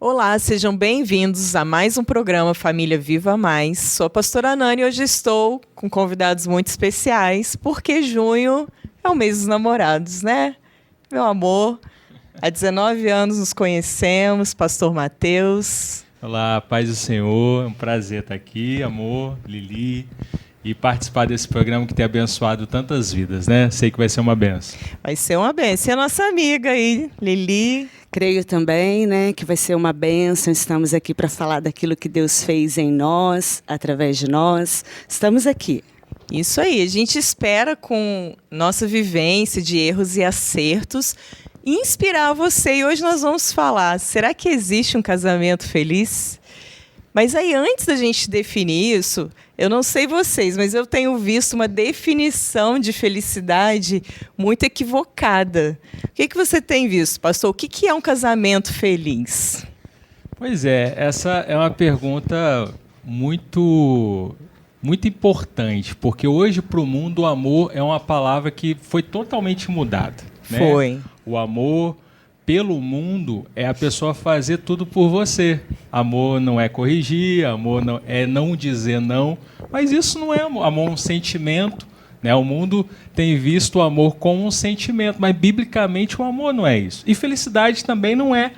Olá, sejam bem-vindos a mais um programa Família Viva Mais. Sou a pastora Nani e hoje estou com convidados muito especiais, porque junho é o mês dos namorados, né? Meu amor, há 19 anos nos conhecemos, pastor Matheus. Olá, paz do Senhor, é um prazer estar aqui, amor, Lili, e participar desse programa que tem abençoado tantas vidas, né? Sei que vai ser uma benção. Vai ser uma benção. E a nossa amiga aí, Lili. Creio também, né, que vai ser uma bênção. Estamos aqui para falar daquilo que Deus fez em nós, através de nós. Estamos aqui. Isso aí, a gente espera com nossa vivência de erros e acertos inspirar você. E hoje nós vamos falar, será que existe um casamento feliz? Mas aí, antes da gente definir isso, eu não sei vocês, mas eu tenho visto uma definição de felicidade muito equivocada. O que você tem visto, pastor? O que é um casamento feliz? Pois é, essa é uma pergunta muito importante, porque hoje para o mundo o amor é uma palavra que foi totalmente mudada. Né? Foi. O amor pelo mundo é a pessoa fazer tudo por você. Amor não é corrigir, amor não é não dizer não, mas isso não é amor. Amor é um sentimento, né? O mundo tem visto o amor como um sentimento, mas biblicamente o amor não é isso. E felicidade também não é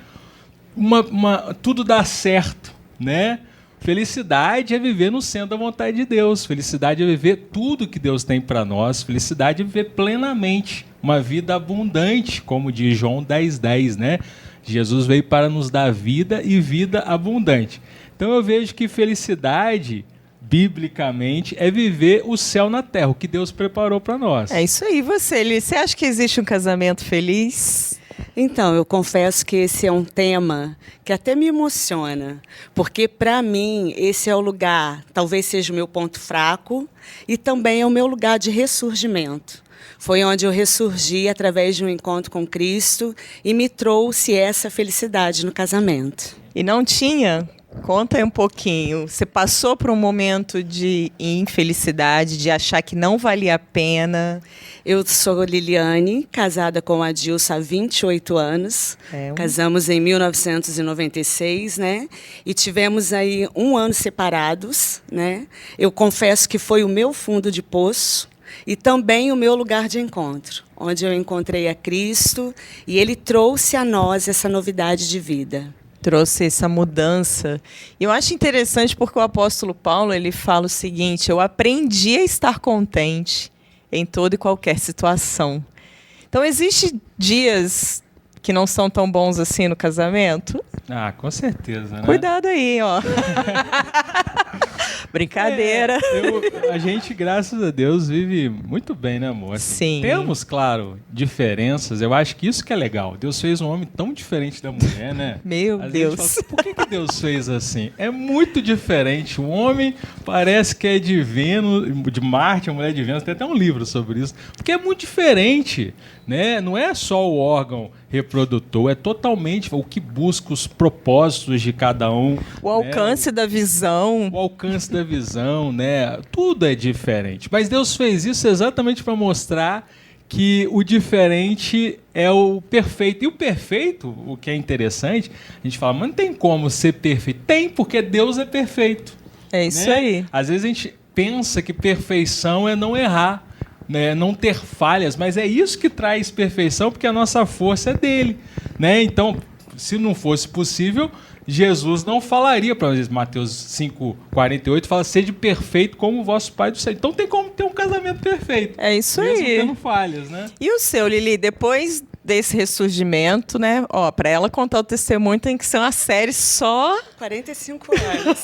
tudo dá certo, né? Felicidade é viver no centro da vontade de Deus. Felicidade é viver tudo que Deus tem para nós. Felicidade é viver plenamente uma vida abundante, como diz João 10:10, né? Jesus veio para nos dar vida e vida abundante. Então eu vejo que felicidade, biblicamente, é viver o céu na terra, o que Deus preparou para nós. É isso aí. Você acha que existe um casamento feliz? Então, eu confesso que esse é um tema que até me emociona, porque, para mim, esse é o lugar, talvez seja o meu ponto fraco, e também é o meu lugar de ressurgimento. Foi onde eu ressurgi através de um encontro com Cristo e me trouxe essa felicidade no casamento. E não tinha? Conta aí um pouquinho. Você passou por um momento de infelicidade, de achar que não valia a pena? Eu sou Liliane, casada com a Dilsa há 28 anos. Casamos em 1996, né? E tivemos aí um ano separados, né? Eu confesso que foi o meu fundo de poço e também o meu lugar de encontro, onde eu encontrei a Cristo e Ele trouxe a nós essa novidade de vida. Trouxe essa mudança. E eu acho interessante porque o apóstolo Paulo ele fala o seguinte: eu aprendi a estar contente em toda e qualquer situação. Então, existem dias que não são tão bons assim no casamento? Ah, com certeza, né? Cuidado aí, ó. Brincadeira. A gente, graças a Deus, vive muito bem, né, amor? Sim. Temos, claro, diferenças. Eu acho que isso que é legal. Deus fez um homem tão diferente da mulher, né? Meu Às Deus. vezes a gente fala, por que Deus fez assim? É muito diferente. O homem parece que é de Vênus, de Marte, a mulher de Vênus. Tem até um livro sobre isso. Porque é muito diferente, né? Não é só o órgão reprodutor, é totalmente o que busca os propósitos de cada um. O alcance da visão. O alcance da visão, né? Tudo é diferente. Mas Deus fez isso exatamente para mostrar que o diferente é o perfeito. E o perfeito, o que é interessante, a gente fala, mas não tem como ser perfeito. Tem, porque Deus é perfeito. É isso, né? aí. Às vezes a gente pensa que perfeição é não errar, né, não ter falhas, mas é isso que traz perfeição, porque a nossa força é dele, né? Então, se não fosse possível, Jesus não falaria para nós. Mateus 5:48 fala: sede perfeito como o vosso Pai do céu. Então tem como ter um casamento perfeito. É isso mesmo aí. tendo falhas, né? E o seu, Lili, depois desse ressurgimento, né? Ó, para ela contar o testemunho tem que ser uma série só 45 anos.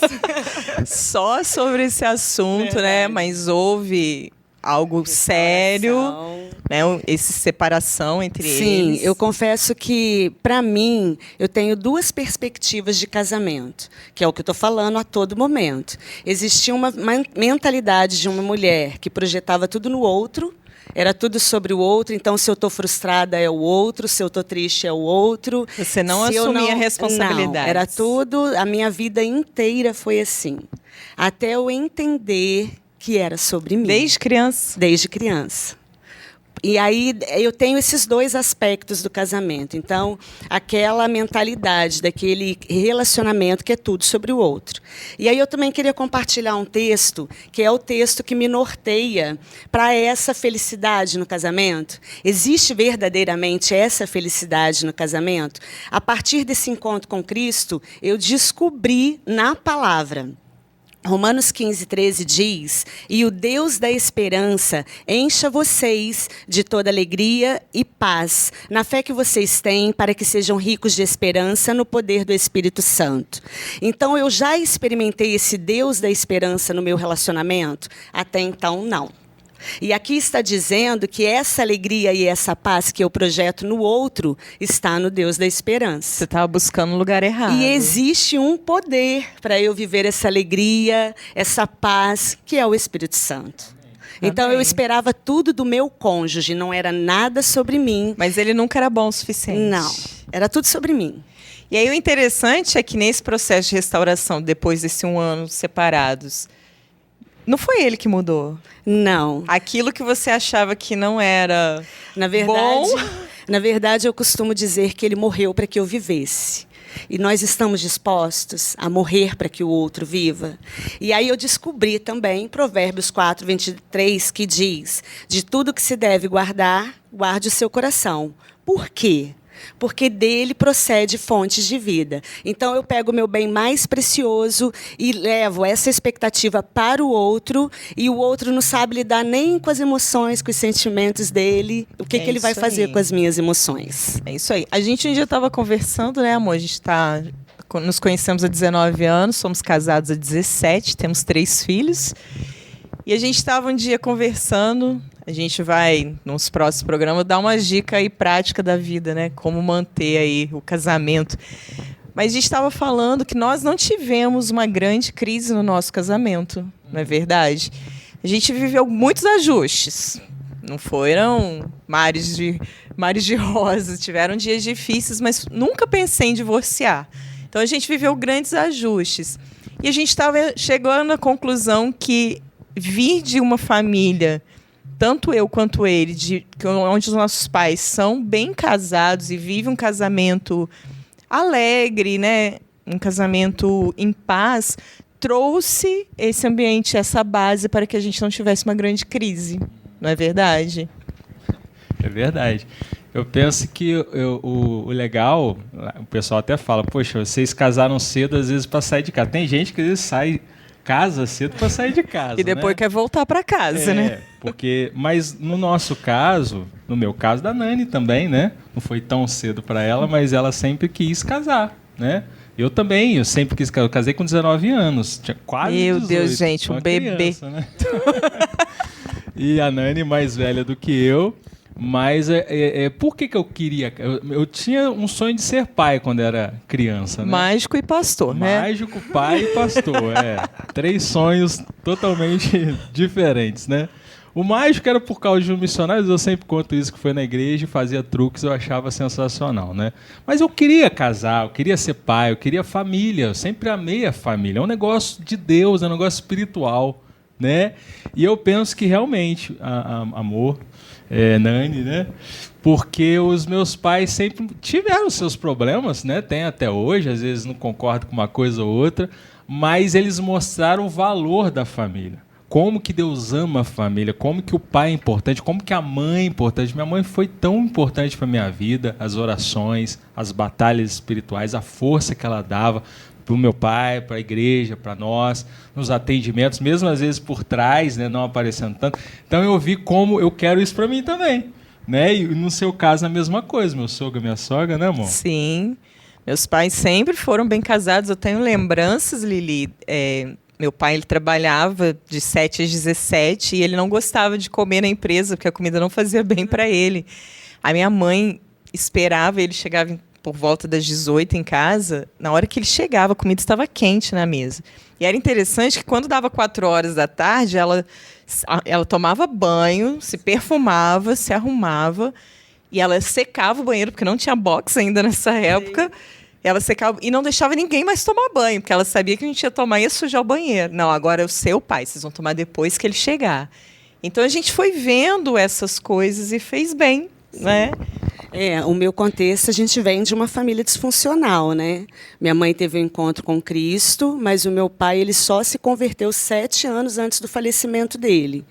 só sobre esse assunto, né? Mas houve algo sério, né? Essa separação entre eles. Sim, eu confesso que, para mim, eu tenho duas perspectivas de casamento, que é o que eu estou falando a todo momento. Existia uma mentalidade de uma mulher que projetava tudo no outro, era tudo sobre o outro, então se eu estou frustrada é o outro, se eu estou triste é o outro. Você não assumia a responsabilidade. Não, era tudo, a minha vida inteira foi assim. Até eu entender que era sobre mim. Desde criança? Desde criança. E aí eu tenho esses dois aspectos do casamento. Então, aquela mentalidade daquele relacionamento que é tudo sobre o outro. E aí eu também queria compartilhar um texto, que é o texto que me norteia para essa felicidade no casamento. Existe verdadeiramente essa felicidade no casamento? A partir desse encontro com Cristo, eu descobri na palavra. Romanos 15:13 diz: e o Deus da esperança encha vocês de toda alegria e paz, na fé que vocês têm, para que sejam ricos de esperança no poder do Espírito Santo. Então, eu já experimentei esse Deus da esperança no meu relacionamento? Até então, não. E aqui está dizendo que essa alegria e essa paz que eu projeto no outro está no Deus da esperança. Você estava buscando o lugar errado. E existe um poder para eu viver essa alegria, essa paz, que é o Espírito Santo. Então, eu esperava tudo do meu cônjuge, não era nada sobre mim. Mas ele nunca era bom o suficiente. Não, era tudo sobre mim. E aí o interessante é que nesse processo de restauração, depois desse 1 ano separados, não foi ele que mudou. Não. Aquilo que você achava que não era bom. Na verdade, eu costumo dizer que ele morreu para que eu vivesse. E nós estamos dispostos a morrer para que o outro viva. E aí eu descobri também Provérbios 4:23, que diz: de tudo que se deve guardar, guarde o seu coração. Por quê? Porque dele procede fontes de vida. Então, eu pego o meu bem mais precioso e levo essa expectativa para o outro, e o outro não sabe lidar nem com as emoções, com os sentimentos dele. O que ele vai fazer com as minhas emoções? É isso aí. A gente um dia estava conversando, né, amor? A gente nos conhecemos há 19 anos, somos casados há 17, temos 3 filhos. E a gente estava um dia conversando. A gente vai, nos próximos programas, dar uma dica aí prática da vida, né? Como manter aí o casamento. Mas a gente estava falando que nós não tivemos uma grande crise no nosso casamento, não é verdade? A gente viveu muitos ajustes. Não foram mares de rosas, tiveram dias difíceis, mas nunca pensei em divorciar. Então, a gente viveu grandes ajustes. E a gente estava chegando à conclusão que vir de uma família, tanto eu quanto ele, onde os nossos pais são bem casados e vivem um casamento alegre, né? Um casamento em paz, trouxe esse ambiente, essa base para que a gente não tivesse uma grande crise. Não é verdade? É verdade. Eu penso que o legal, o pessoal até fala, poxa, vocês casaram cedo, às vezes, para sair de casa. Tem gente que às vezes casa cedo para sair de casa. E depois, né, quer voltar para casa, né? Mas no nosso caso, no meu caso da Nani também, né? Não foi tão cedo para ela, mas ela sempre quis casar, né? Eu sempre quis casar. Eu casei com 19 anos, tinha quase 18. Meu Deus, gente, um bebê. Criança, né? E a Nani mais velha do que eu. Mas por que eu queria? Eu tinha um sonho de ser pai quando era criança, né? Mágico e pastor, né? Mágico, pai e pastor, 3 sonhos totalmente diferentes, né? O mágico era por causa de um missionário, eu sempre conto isso, que foi na igreja e fazia truques, eu achava sensacional, né? Mas eu queria casar, eu queria ser pai, eu queria família, eu sempre amei a família. É um negócio de Deus, é um negócio espiritual, né? E eu penso que realmente, amor... Nani, né? Porque os meus pais sempre tiveram seus problemas, né? Tem até hoje, às vezes não concordam com uma coisa ou outra, mas eles mostraram o valor da família. Como que Deus ama a família, como que o pai é importante, como que a mãe é importante. Minha mãe foi tão importante para a minha vida, as orações, as batalhas espirituais, a força que ela dava para o meu pai, para a igreja, para nós, nos atendimentos, mesmo às vezes por trás, né, não aparecendo tanto. Então eu vi como eu quero isso para mim também, né? E no seu caso a mesma coisa, meu sogro e minha sogra, né, amor? Sim, meus pais sempre foram bem casados. Eu tenho lembranças, Lili. Meu pai, ele trabalhava de 7 às 17 e ele não gostava de comer na empresa porque a comida não fazia bem para ele. A minha mãe esperava, ele chegava por volta das 18 em casa. Na hora que ele chegava, a comida estava quente na mesa. E era interessante que quando dava 4 horas da tarde, ela tomava banho, se perfumava, se arrumava e ela secava o banheiro, porque não tinha box ainda nessa época. Sim. Ela secava e não deixava ninguém mais tomar banho, porque ela sabia que a gente ia tomar e ia sujar o banheiro. Não, agora é o seu pai, vocês vão tomar depois que ele chegar. Então a gente foi vendo essas coisas e fez bem, né? O meu contexto, a gente vem de uma família disfuncional, né? Minha mãe teve um encontro com Cristo, mas o meu pai, ele só se converteu 7 anos antes do falecimento dele.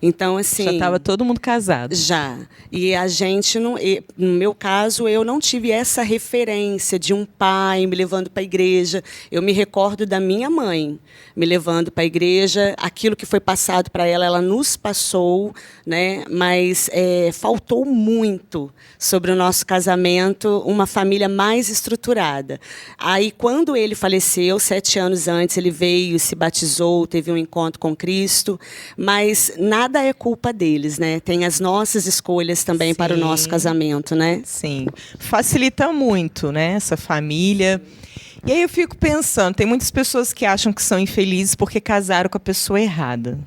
Então, assim... Já estava todo mundo casado. Já. E a gente, no meu caso, eu não tive essa referência de um pai me levando para a igreja. Eu me recordo da minha mãe me levando para a igreja. Aquilo que foi passado para ela, ela nos passou, né? Mas faltou muito sobre o nosso casamento, uma família mais estruturada. Aí, quando ele faleceu, 7 anos antes, ele veio, se batizou, teve um encontro com Cristo, mas nada é culpa deles, né? Tem as nossas escolhas também para o nosso casamento, né? Sim, facilita muito, né, essa família. E aí eu fico pensando, tem muitas pessoas que acham que são infelizes porque casaram com a pessoa errada.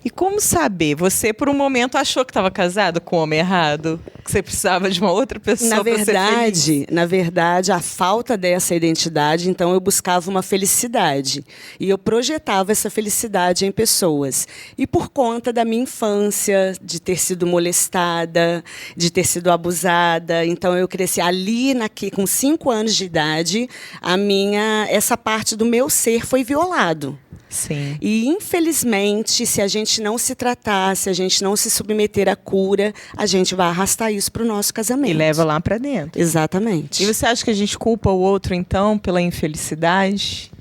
E como saber? Você, por um momento, achou que estava casada com o homem errado? Que você precisava de uma outra pessoa para ser feliz? Na verdade, a falta dessa identidade, então eu buscava uma felicidade. E eu projetava essa felicidade em pessoas. E por conta da minha infância, de ter sido molestada, de ter sido abusada, então eu cresci ali, com 5 anos de idade, essa parte do meu ser foi violado. Sim. E, infelizmente, se a gente não se tratar, se a gente não se submeter à cura, a gente vai arrastar isso para o nosso casamento. E leva lá para dentro. Exatamente. E você acha que a gente culpa o outro, então, pela infelicidade?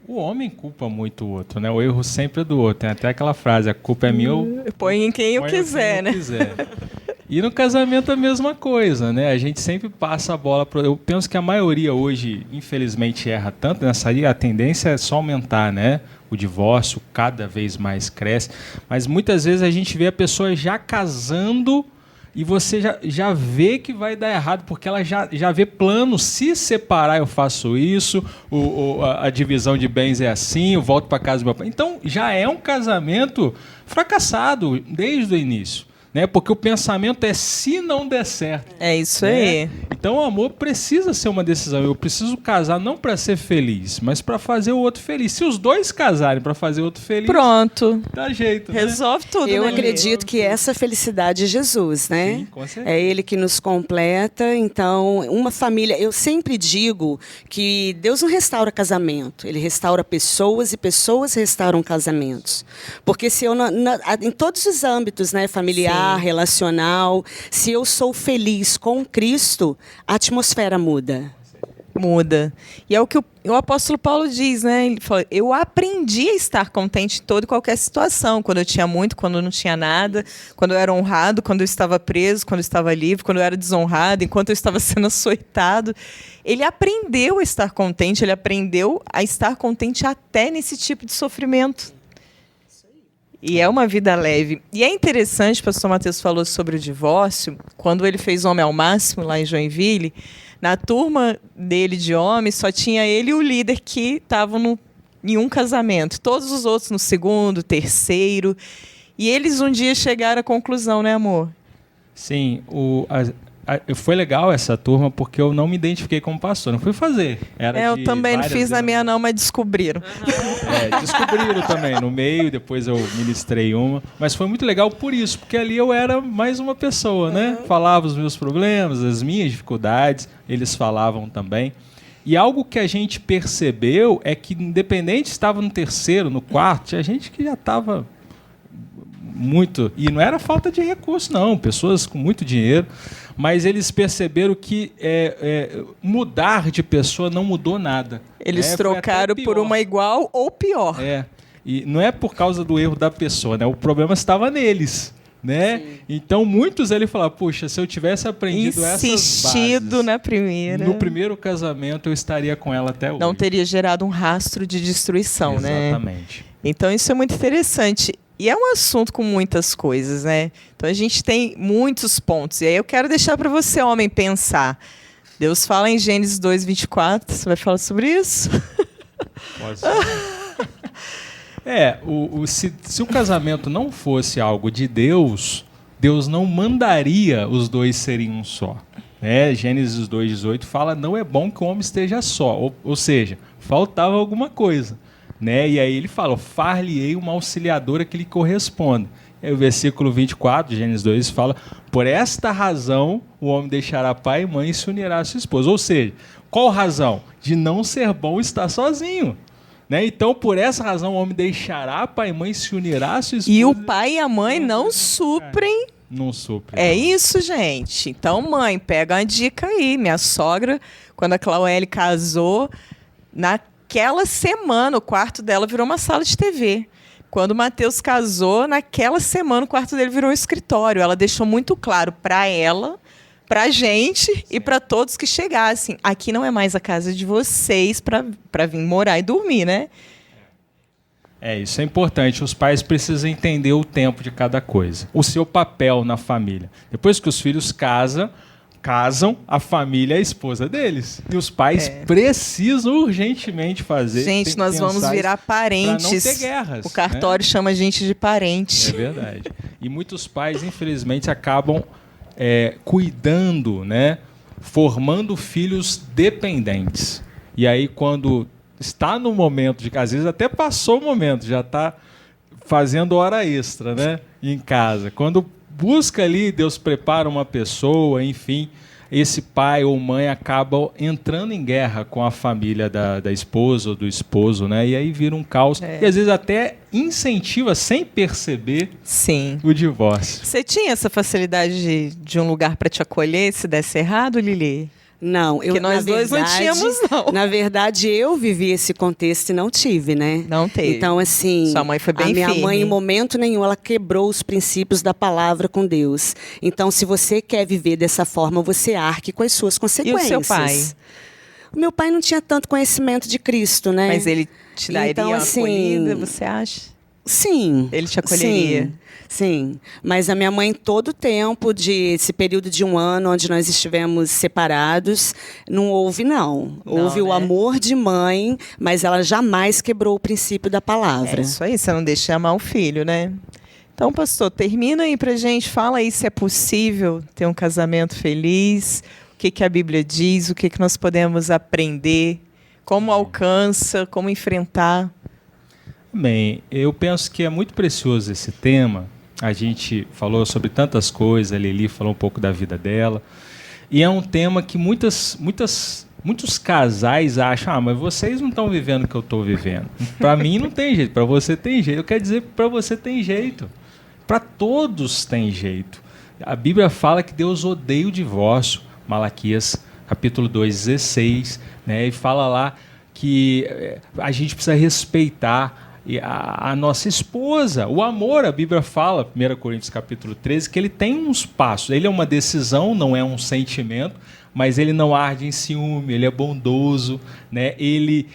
O homem culpa muito o outro, né? O erro sempre é do outro. Tem até aquela frase, a culpa é minha. Põe em quem eu quiser, né? E no casamento a mesma coisa, né? A gente sempre passa a bola para... Eu penso que a maioria hoje, infelizmente, erra tanto nessa aí, a tendência é só aumentar, né? O divórcio cada vez mais cresce, mas muitas vezes a gente vê a pessoa já casando e você já vê que vai dar errado, porque ela já vê plano, se separar eu faço isso, a divisão de bens é assim, eu volto para casa do meu pai. Então já é um casamento fracassado desde o início. Né? Porque o pensamento é se não der certo. É isso aí. Então o amor precisa ser uma decisão. Eu preciso casar não para ser feliz, mas para fazer o outro feliz. Se os dois casarem para fazer o outro feliz, pronto. Dá jeito. Resolve tudo. Eu acredito que essa felicidade é Jesus, né? Sim, com certeza. É Ele que nos completa. Então, uma família... Eu sempre digo que Deus não restaura casamento. Ele restaura pessoas e pessoas restauram casamentos. Porque se eu em todos os âmbitos, né, familiar, relacional, se eu sou feliz com Cristo, a atmosfera muda. Muda. E é o que o apóstolo Paulo diz, né? Ele fala, eu aprendi a estar contente em toda e qualquer situação, quando eu tinha muito, quando eu não tinha nada, quando eu era honrado, quando eu estava preso, quando eu estava livre, quando eu era desonrado, enquanto eu estava sendo açoitado. Ele aprendeu a estar contente, ele aprendeu a estar contente até nesse tipo de sofrimento. E é uma vida leve. E é interessante, o pastor Matheus falou sobre o divórcio, quando ele fez Homem ao Máximo, lá em Joinville, na turma dele de homens, só tinha ele e o líder que estavam em um casamento. Todos os outros no segundo, terceiro. E eles um dia chegaram à conclusão, né, amor? Sim, foi legal essa turma porque eu não me identifiquei como pastor, não fui fazer. Eu também não fiz na minha não, mas descobriram. Descobriram também no meio, depois eu ministrei uma. Mas foi muito legal por isso, porque ali eu era mais uma pessoa, né? Falava os meus problemas, as minhas dificuldades, eles falavam também. E algo que a gente percebeu é que, independente se estava no terceiro, no quarto, tinha gente que já estava muito... E não era falta de recurso, não. Pessoas com muito dinheiro. Mas eles perceberam que mudar de pessoa não mudou nada. Eles trocaram por uma igual ou pior. E não é por causa do erro da pessoa, né? O problema estava neles. Né? Então muitos ele falaram, puxa, se eu tivesse aprendido essas bases na primeira, no primeiro casamento, eu estaria com ela até hoje. Não teria gerado um rastro de destruição, né? Exatamente. Então isso é muito interessante. E é um assunto com muitas coisas, né? Então a gente tem muitos pontos. E aí eu quero deixar para você, homem, pensar. Deus fala em Gênesis 2:24. Você vai falar sobre isso? Pode ser. Se o casamento não fosse algo de Deus, Deus não mandaria os dois serem um só. Né? Gênesis 2:18 fala, não é bom que o homem esteja só. Ou seja, faltava alguma coisa. Né? E aí ele fala, far-lhe-ei uma auxiliadora que lhe corresponda. O versículo 24, Gênesis 2, fala: por esta razão o homem deixará pai e mãe e se unirá à sua esposa. Ou seja, qual razão? De não ser bom estar sozinho. Né? Então, por essa razão, o homem deixará pai e mãe e se unirá à sua esposa. E o pai e a mãe não suprem. Não suprem. É isso, gente. Então, mãe, pega uma dica aí. Minha sogra, quando a Clauele casou, naquela semana, o quarto dela virou uma sala de TV. Quando o Matheus casou, naquela semana, o quarto dele virou um escritório. Ela deixou muito claro para ela, para a gente e para todos que chegassem. Aqui não é mais a casa de vocês para vir morar e dormir, né? Isso é importante. Os pais precisam entender o tempo de cada coisa. O seu papel na família. Depois que os filhos casam, a família é a esposa deles. E os pais precisam urgentemente fazer. Gente, nós vamos virar parentes. Para não ter guerras. O cartório chama a gente de parente. É verdade. E muitos pais, infelizmente, acabam cuidando, né? Formando filhos dependentes. E aí, quando está no momento de... Às vezes até passou o momento, já está fazendo hora extra, né? Em casa. Quando busca ali, Deus prepara uma pessoa, enfim, esse pai ou mãe acaba entrando em guerra com a família da esposa ou do esposo, né? E aí vira um caos. E às vezes até incentiva, sem perceber, o divórcio. Você tinha essa facilidade de um lugar para te acolher se desse errado, Lili? Não, porque nós dois não tínhamos, não. Na verdade, eu vivi esse contexto e não tive, né? Não teve. Então, assim, sua mãe foi bem a minha firme. mãe, em momento nenhum, ela quebrou os princípios da palavra com Deus. Então, se você quer viver dessa forma, você arque com as suas consequências. E o seu pai? O meu pai não tinha tanto conhecimento de Cristo, né? Mas ele te daria então, assim, acolhida, você acha? Sim. Ele te acolheria? Sim. Mas a minha mãe, todo o tempo, esse período de 1 ano, onde nós estivemos separados, não houve, não. Houve o amor de mãe, mas ela jamais quebrou o princípio da palavra. É isso aí, você não deixa de amar o filho, né? Então, pastor, termina aí pra gente, fala aí se é possível ter um casamento feliz, o que a Bíblia diz, o que nós podemos aprender, como alcança, como enfrentar. Bem, eu penso que é muito precioso esse tema. A gente falou sobre tantas coisas, a Lili falou um pouco da vida dela. E é um tema que muitos casais acham, mas vocês não estão vivendo o que eu estou vivendo. Para mim não tem jeito, para você tem jeito. Eu quero dizer que para você tem jeito. Para todos tem jeito. A Bíblia fala que Deus odeia o divórcio. Malaquias, capítulo 2:16, né? E fala lá que a gente precisa respeitar a nossa esposa. O amor, a Bíblia fala, 1 Coríntios capítulo 13, que ele tem uns passos. Ele é uma decisão, não é um sentimento, mas ele não arde em ciúme, ele é bondoso, né? Ele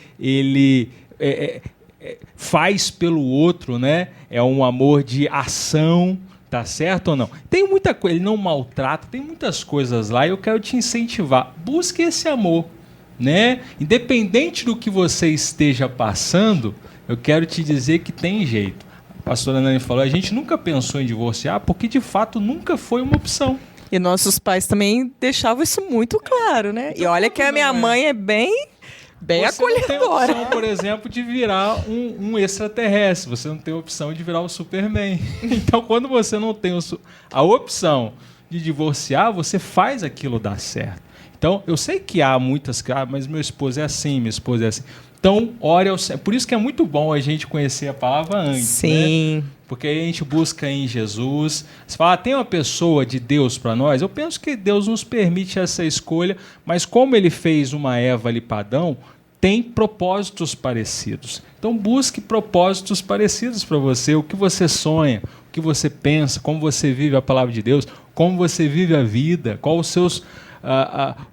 faz pelo outro, né? É um amor de ação, tá certo ou não? Tem muita coisa, ele não maltrata, tem muitas coisas lá e eu quero te incentivar. Busque esse amor, né? Independente do que você esteja passando, eu quero te dizer que tem jeito. A pastora Nani falou, a gente nunca pensou em divorciar porque, de fato, nunca foi uma opção. E nossos pais também deixavam isso muito claro, né? Então, e olha que a minha mãe é bem acolhedora. Você não tem opção, por exemplo, de virar um extraterrestre. Você não tem a opção de virar o Superman. Então, quando você não tem a opção de divorciar, você faz aquilo dar certo. Então, eu sei que há muitas... mas meu esposo é assim, minha esposa é assim... Então, ore ao Senhor. Por isso que é muito bom a gente conhecer a palavra antes. Sim. Né? Porque aí a gente busca em Jesus. Você fala, tem uma pessoa de Deus para nós? Eu penso que Deus nos permite essa escolha, mas como ele fez uma Eva ali para Adão, tem propósitos parecidos. Então, busque propósitos parecidos para você. O que você sonha, o que você pensa, como você vive a palavra de Deus, como você vive a vida, quais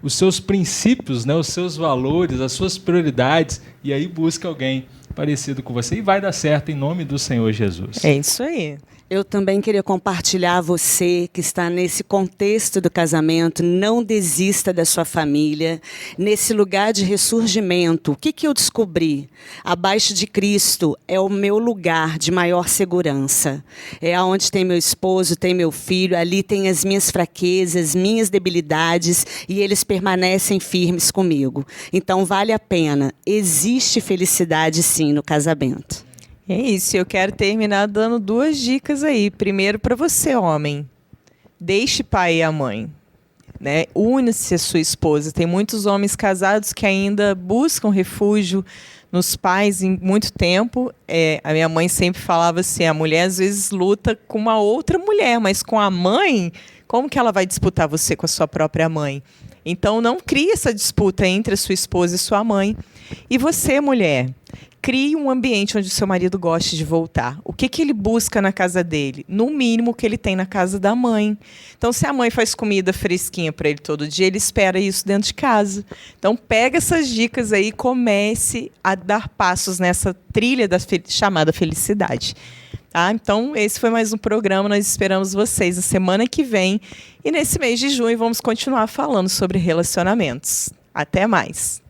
os seus princípios, né, os seus valores, as suas prioridades, e aí busca alguém parecido com você e vai dar certo em nome do Senhor Jesus. É isso aí. Eu também queria compartilhar a você que está nesse contexto do casamento, não desista da sua família, nesse lugar de ressurgimento. O que eu descobri? Abaixo de Cristo é o meu lugar de maior segurança. É onde tem meu esposo, tem meu filho, ali tem as minhas fraquezas, minhas debilidades, e eles permanecem firmes comigo. Então vale a pena. Existe felicidade sim no casamento. É isso, eu quero terminar dando 2 dicas aí. Primeiro, para você, homem, deixe pai e a mãe. Né? Une-se a sua esposa. Tem muitos homens casados que ainda buscam refúgio nos pais em muito tempo. A minha mãe sempre falava assim, a mulher às vezes luta com uma outra mulher, mas com a mãe, como que ela vai disputar você com a sua própria mãe? Então não crie essa disputa entre a sua esposa e sua mãe. E você, mulher, crie um ambiente onde o seu marido goste de voltar. O que ele busca na casa dele? No mínimo o que ele tem na casa da mãe. Então, se a mãe faz comida fresquinha para ele todo dia, ele espera isso dentro de casa. Então, pega essas dicas aí e comece a dar passos nessa trilha chamada felicidade. Tá? Então, esse foi mais um programa. Nós esperamos vocês na semana que vem. E nesse mês de junho vamos continuar falando sobre relacionamentos. Até mais!